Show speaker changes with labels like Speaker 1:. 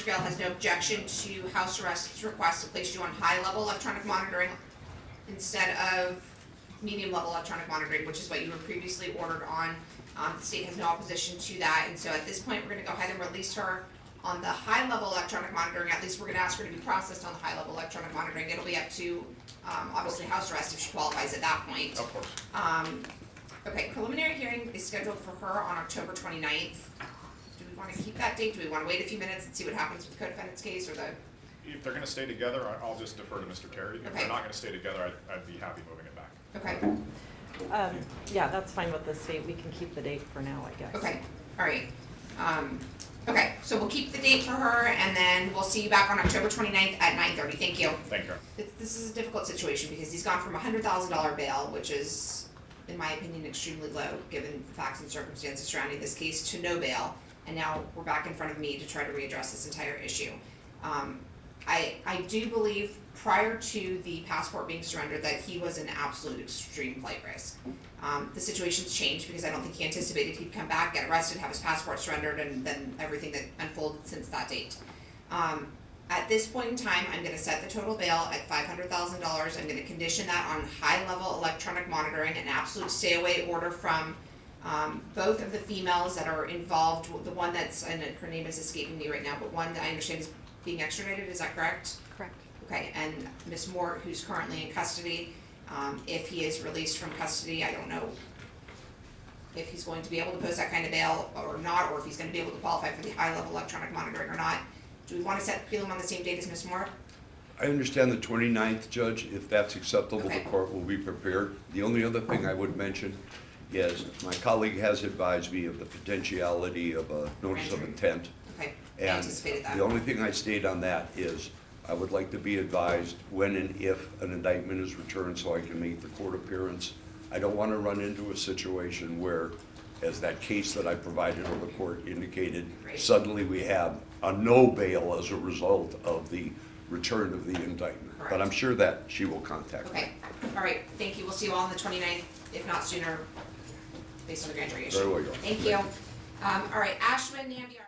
Speaker 1: bail has no objection to house arrest's request to place you on high-level electronic monitoring instead of medium-level electronic monitoring, which is what you were previously ordered on. The state has no opposition to that, and so at this point, we're gonna go ahead and release her on the high-level electronic monitoring. At least we're gonna ask her to be processed on the high-level electronic monitoring. It'll be up to, obviously, house arrest if she qualifies at that point.
Speaker 2: Of course.
Speaker 1: Okay, preliminary hearing is scheduled for her on October 29th. Do we wanna keep that date? Do we wanna wait a few minutes and see what happens with the co-defendant's case, or the?
Speaker 2: If they're gonna stay together, I'll just defer to Mr. Terry. If
Speaker 1: Okay.
Speaker 2: they're not gonna stay together, I'd be happy moving it back.
Speaker 1: Okay,
Speaker 3: Yeah, that's fine with the state. We can keep the date for now, I guess.
Speaker 1: okay, all right. Okay, so we'll keep the date for her, and then we'll see you back on October 29th at 9:30. Thank you.
Speaker 2: Thank you.
Speaker 1: This is a difficult situation, because he's gone from a $100,000 bail, which is, in my opinion, extremely low, given the facts and circumstances surrounding this case, to no bail, and now we're back in front of me to try to readdress this entire issue. I do believe, prior to the passport being surrendered, that he was an absolute extreme flight risk. The situation's changed, because I don't think he anticipated he'd come back, get arrested, have his passport surrendered, and then everything that unfolded since that date. At this point in time, I'm gonna set the total bail at $500,000. I'm gonna condition that on high-level electronic monitoring, an absolute stay-away order from both of the females that are involved. The one that's, and her name is escaping me right now, but one that I understand is being extradited, is that correct?
Speaker 3: Correct.
Speaker 1: Okay, and Ms. Moore, who's currently in custody, if he is released from custody, I don't know if he's going to be able to post that kind of bail or not, or if he's gonna be able to qualify for the high-level electronic monitoring or not. Do we wanna set prelim on the same date as Ms. Moore?
Speaker 4: I understand the 29th, Judge. If that's acceptable, the
Speaker 1: Okay.
Speaker 4: court will be prepared. The only other thing I would mention is my colleague has advised me of the potentiality of a notice of intent.
Speaker 1: Okay, I
Speaker 4: And
Speaker 1: anticipated that.
Speaker 4: the only thing I state on that is I would like to be advised when and if an indictment is returned so I can make the court appearance. I don't want to run into a situation where, as that case that I provided to the court indicated,
Speaker 1: Right.
Speaker 4: suddenly we have a no bail as a result of the return of the indictment. But I'm
Speaker 1: Correct.
Speaker 4: sure that she will contact me.
Speaker 1: Okay, all right, thank you. We'll see you all on the 29th, if not sooner, based on the grand jury issue.
Speaker 4: Very well, Your Honor.
Speaker 1: Thank you. All right, Ashwin Nambiar.